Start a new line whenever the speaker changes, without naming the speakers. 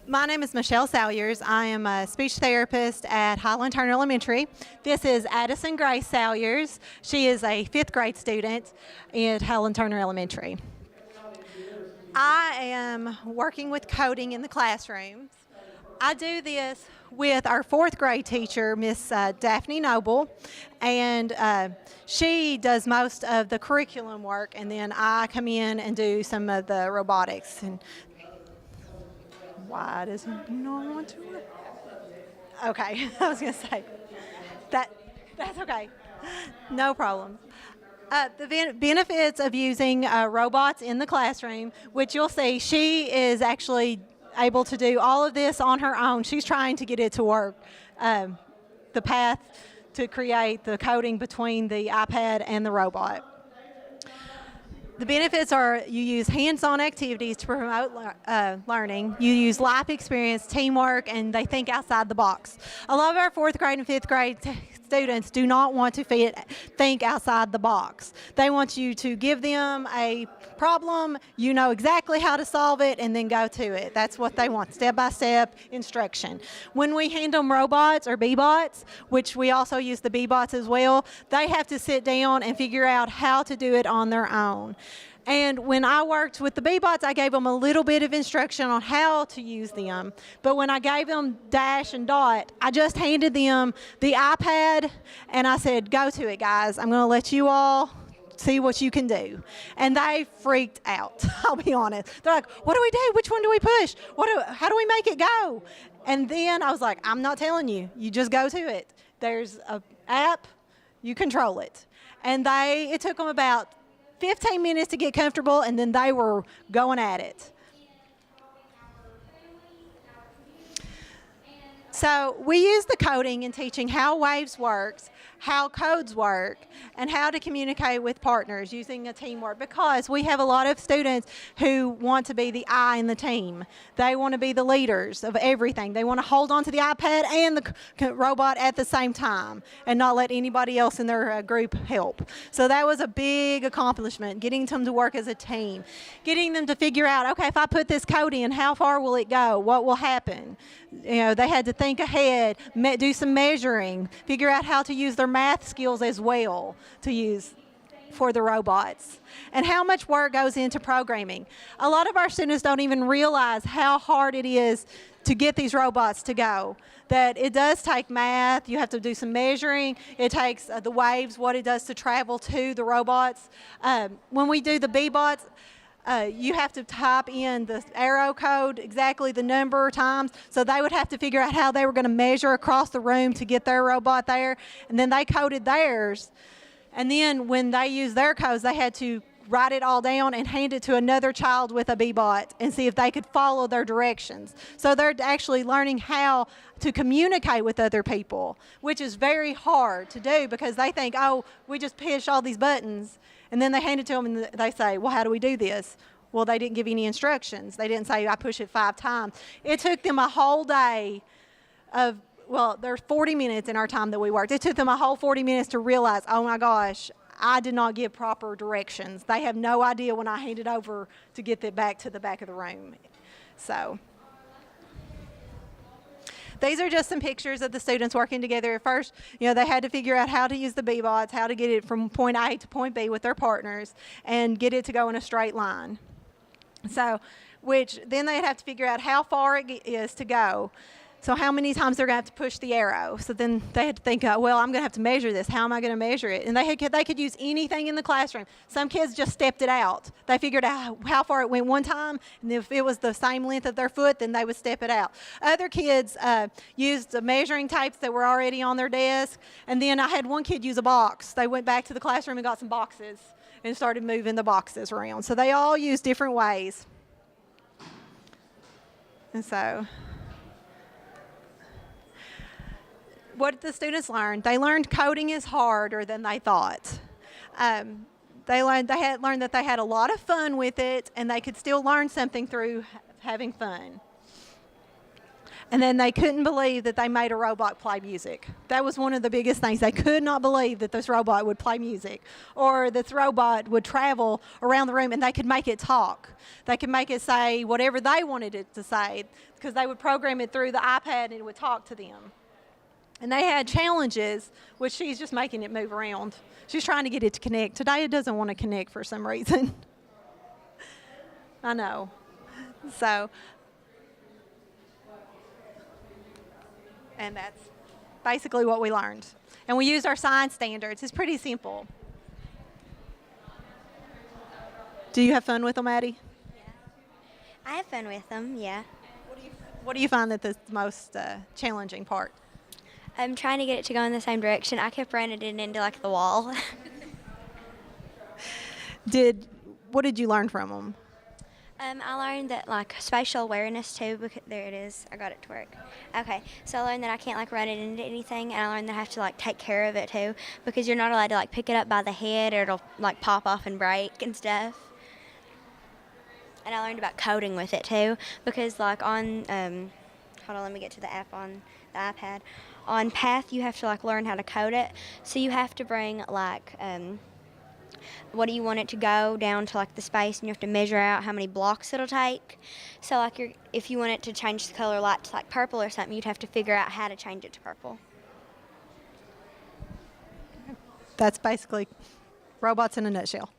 My name is Michelle Salyers. I am a speech therapist at Highland Turner Elementary. This is Addison Grace Salyers. She is a fifth grade student at Highland Turner Elementary. I am working with coding in the classrooms. I do this with our fourth grade teacher, Miss Daphne Noble, and she does most of the curriculum work, and then I come in and do some of the robotics. And why doesn't you not want to work? Okay, I was going to say that's okay, no problem. The benefits of using robots in the classroom, which you'll see, she is actually able to do all of this on her own. She's trying to get it to work. The path to create the coding between the iPad and the robot. The benefits are you use hands-on activities to promote learning. You use life experience, teamwork, and they think outside the box. A lot of our fourth grade and fifth grade students do not want to think outside the box. They want you to give them a problem, you know exactly how to solve it, and then go to it. That's what they want, step-by-step instruction. When we hand them robots or B-bots, which we also use the B-bots as well, they have to sit down and figure out how to do it on their own. And when I worked with the B-bots, I gave them a little bit of instruction on how to use them. But when I gave them Dash and Dot, I just handed them the iPad and I said, go to it, guys. I'm going to let you all see what you can do. And they freaked out, I'll be honest. They're like, what do we do? Which one do we push? How do we make it go? And then I was like, I'm not telling you. You just go to it. There's an app. You control it. And it took them about 15 minutes to get comfortable, and then they were going at it. So we use the coding in teaching how Waves works, how codes work, and how to communicate with partners using a teamwork, because we have a lot of students who want to be the I in the team. They want to be the leaders of everything. They want to hold on to the iPad and the robot at the same time and not let anybody else in their group help. So that was a big accomplishment, getting them to work as a team, getting them to figure out, okay, if I put this code in, how far will it go? What will happen? You know, they had to think ahead, do some measuring, figure out how to use their math skills as well to use for the robots, and how much work goes into programming. A lot of our students don't even realize how hard it is to get these robots to go, that it does take math, you have to do some measuring, it takes the waves, what it does to travel to the robots. When we do the B-bots, you have to type in the arrow code, exactly the number of times. So they would have to figure out how they were going to measure across the room to get their robot there. And then they coded theirs. And then when they used their codes, they had to write it all down and hand it to another child with a B-bot and see if they could follow their directions. So they're actually learning how to communicate with other people, which is very hard to do because they think, oh, we just push all these buttons. And then they hand it to them and they say, well, how do we do this? Well, they didn't give any instructions. They didn't say, I push it 5 times. It took them a whole day of, well, there's 40 minutes in our time that we worked. It took them a whole 40 minutes to realize, oh my gosh, I did not give proper directions. They have no idea when I hand it over to get it back to the back of the room. So these are just some pictures of the students working together. At first, you know, they had to figure out how to use the B-bots, how to get it from point A to point B with their partners, and get it to go in a straight line. So, which then they'd have to figure out how far it is to go. So how many times they're going to have to push the arrow. So then they had to think, well, I'm going to have to measure this. How am I going to measure it? And they could use anything in the classroom. Some kids just stepped it out. They figured out how far it went one time, and if it was the same length of their foot, then they would step it out. Other kids used the measuring tapes that were already on their desk, and then I had one kid use a box. They went back to the classroom and got some boxes and started moving the boxes around. So they all use different ways. And so what did the students learn? They learned coding is harder than they thought. They had learned that they had a lot of fun with it, and they could still learn something through having fun. And then they couldn't believe that they made a robot play music. That was one of the biggest things. They could not believe that this robot would play music, or this robot would travel around the room and they could make it talk. They could make it say whatever they wanted it to say, because they would program it through the iPad and it would talk to them. And they had challenges, which she's just making it move around. She's trying to get it to connect. Today it doesn't want to connect for some reason. I know. So, and that's basically what we learned. And we used our science standards. It's pretty simple. Do you have fun with them, Addie?
Yeah. I have fun with them, yeah.
What do you find that the most challenging part?
I'm trying to get it to go in the same direction. I kept running it into like the wall.
What did you learn from them?
I learned that like spatial awareness too. Because, there it is. I got it to work. Okay, so I learned that I can't like run it into anything, and I learned that I have to like take care of it too, because you're not allowed to like pick it up by the head or it'll like pop off and break and stuff. And I learned about coding with it too, because like on hold on, let me get to the app on the iPad. On Path, you have to like learn how to code it. So you have to bring like what do you want it to go down to like the space, and you have to measure out how many blocks it'll take. So like if you want it to change the color light to like purple or something, you'd have to figure out how to change it to purple.
That's basically robots in a nutshell.